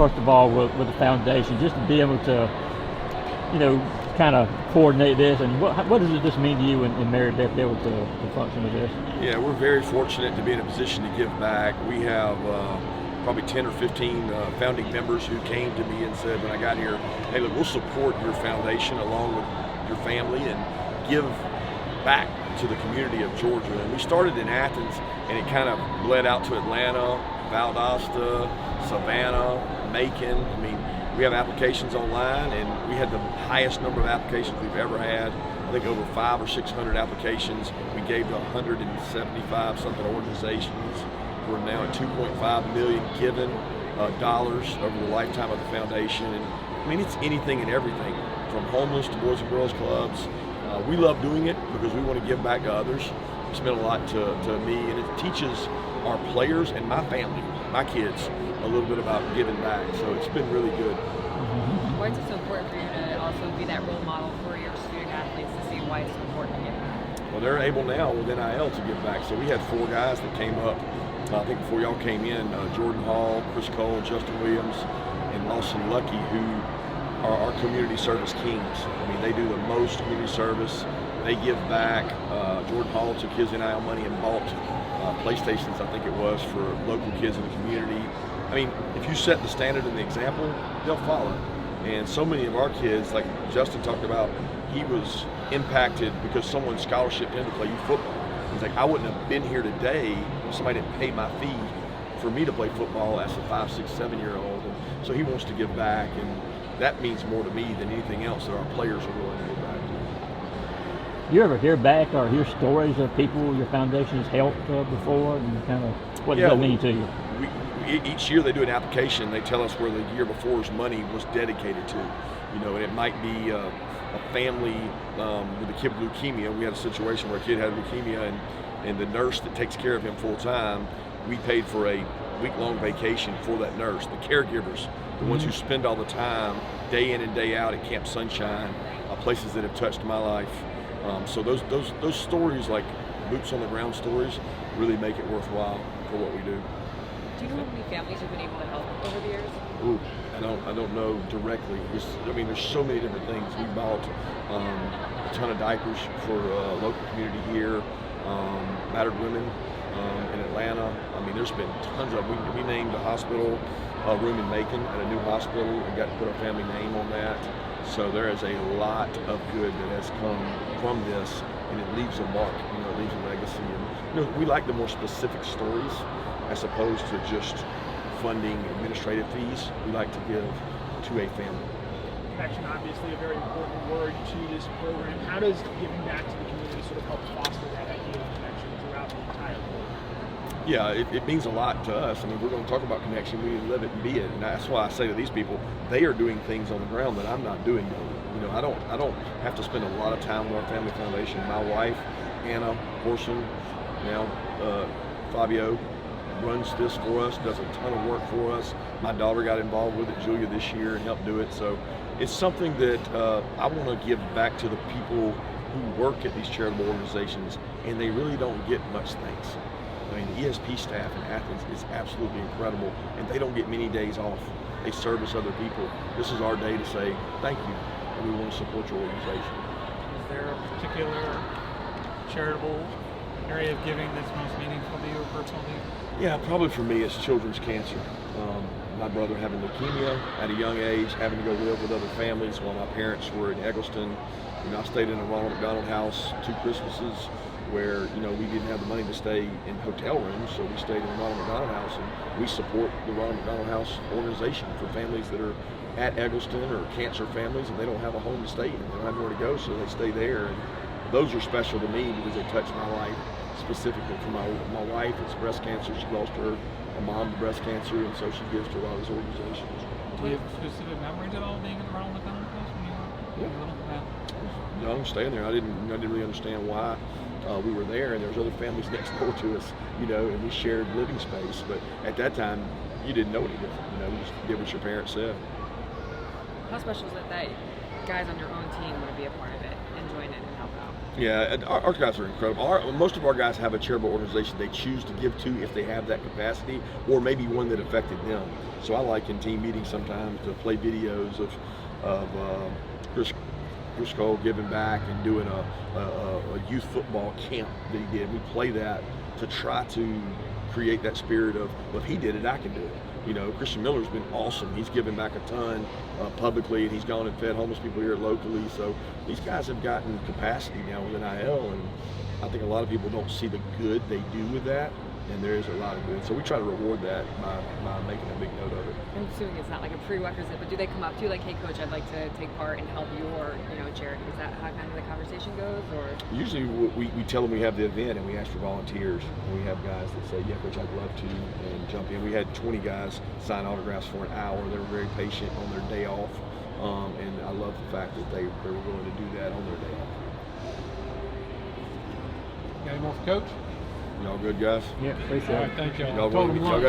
First of all, with the foundation, just to be able to, kind of coordinate this, and what does it just mean to you and Mary Beth to be able to function with this? Yeah, we're very fortunate to be in a position to give back. We have probably 10 or 15 founding members who came to me and said when I got here, hey, look, we'll support your foundation along with your family and give back to the community of Georgia. And we started in Athens, and it kind of bled out to Atlanta, Valdosta, Savannah, Macon. I mean, we have applications online, and we had the highest number of applications we've ever had. I think over 500 or 600 applications. We gave to 175 something organizations. We're now at 2.5 million given dollars over the lifetime of the foundation. And I mean, it's anything and everything, from homeless to Boys and Girls Clubs. We love doing it because we want to give back to others. It's meant a lot to me, and it teaches our players and my family, my kids, a little bit about giving back. So it's been really good. Why is it so important for you to also be that role model for your student athletes to see why it's so important to give back? Well, they're able now with NIL to give back. So we had 4 guys that came up, I think before y'all came in, Jordan Hall, Chris Cole, Justin Williams, and Lawson Lucky, who are our community service kings. I mean, they do the most community service. They give back. Jordan Hall took his NIL money and bought PlayStations, I think it was, for local kids in the community. I mean, if you set the standard and the example, they'll follow. And so many of our kids, like Justin talked about, he was impacted because someone scholarshiped him to play youth football. He's like, I wouldn't have been here today if somebody didn't pay my fee for me to play football as a 5, 6, 7-year-old. And so he wants to give back, and that means more to me than anything else that our players are willing to give back to. You ever hear back or hear stories of people your foundation has helped before, and kind of what does that mean to you? Each year they do an application. They tell us where the year before's money was dedicated to. And it might be a family with a kid with leukemia. We had a situation where a kid had leukemia, and the nurse that takes care of him full time, we paid for a week-long vacation for that nurse. The caregivers, the ones who spend all the time, day in and day out at Camp Sunshine, places that have touched my life. So those stories, like boots on the ground stories, really make it worthwhile for what we do. Do you know how many families you've been able to help over the years? Ooh, I don't know directly. There's so many different things. We bought a ton of diapers for a local community here, battered women in Atlanta. I mean, there's been tons of. We named a hospital room in Macon at a new hospital and got to put our family name on that. So there is a lot of good that has come from this, and it leaves a mark. It leaves a legacy. And we like the more specific stories, as opposed to just funding administrative fees. We like to give to a family. Connection, obviously a very important word to this program. How does giving back to the community sort of help foster that idea of connection throughout the entire program? Yeah, it means a lot to us. I mean, we're going to talk about connection. We need to live it and be it. And that's why I say to these people, they are doing things on the ground that I'm not doing. I don't have to spend a lot of time with our family foundation. My wife, Anna Horson, now Fabio, runs this for us, does a ton of work for us. My daughter got involved with it, Julia, this year, and helped do it. So it's something that I want to give back to the people who work at these charitable organizations, and they really don't get much thanks. I mean, the ESP staff in Athens is absolutely incredible, and they don't get many days off. They service other people. This is our day to say thank you, and we want to support your organization. Is there a particular charitable area of giving that's most meaningful to you or personal to you? Yeah, probably for me it's children's cancer. My brother having leukemia at a young age, having to go live with other families while my parents were in Eggleston. I stayed in a Ronald McDonald house 2 Christmases where we didn't have the money to stay in hotel rooms, so we stayed in the Ronald McDonald house, and we support the Ronald McDonald House organization for families that are at Eggleston or cancer families and they don't have a home to stay in. They don't have nowhere to go, so they stay there. And those are special to me because they touch my life. Specifically for my wife, it's breast cancer. She lost her mom to breast cancer, and so she gives to a lot of these organizations. Do you have specific memories at all being in the Ronald McDonald House when you were little? Yeah. Young, staying there. I didn't really understand why we were there, and there was other families next door to us, and we shared living space. But at that time, you didn't know any different. You just did what your parents said. How special is it that guys on your own team want to be a part of it? And join in and help out. Yeah, and our guys are incredible. Most of our guys have a charitable organization they choose to give to if they have that capacity, or maybe one that affected them. So I like in team meetings sometimes to play videos of Chris Cole giving back and doing a youth football camp that he did. We play that to try to create that spirit of, well, if he did it, I can do it. You know, Christian Miller's been awesome. He's given back a ton publicly, and he's gone and fed homeless people here locally. So these guys have gotten capacity now with NIL, and I think a lot of people don't see the good they do with that, and there is a lot of good. So we try to reward that by making a big note of it. I'm assuming it's not like a prerequisite, but do they come up to you like, hey coach, I'd like to take part and help your, charity? Is that how kind of the conversation goes, or? Usually we tell them we have the event and we ask for volunteers, and we have guys that say, yeah coach, I'd love to, and jump in. We had 20 guys sign autographs for an hour. They were very patient on their day off, and I love the fact that they were willing to do that on their day off. Got any more for Coach? Y'all good guys? Yeah, appreciate All it. right, thank y'all. Y'all Told him y'all lunch.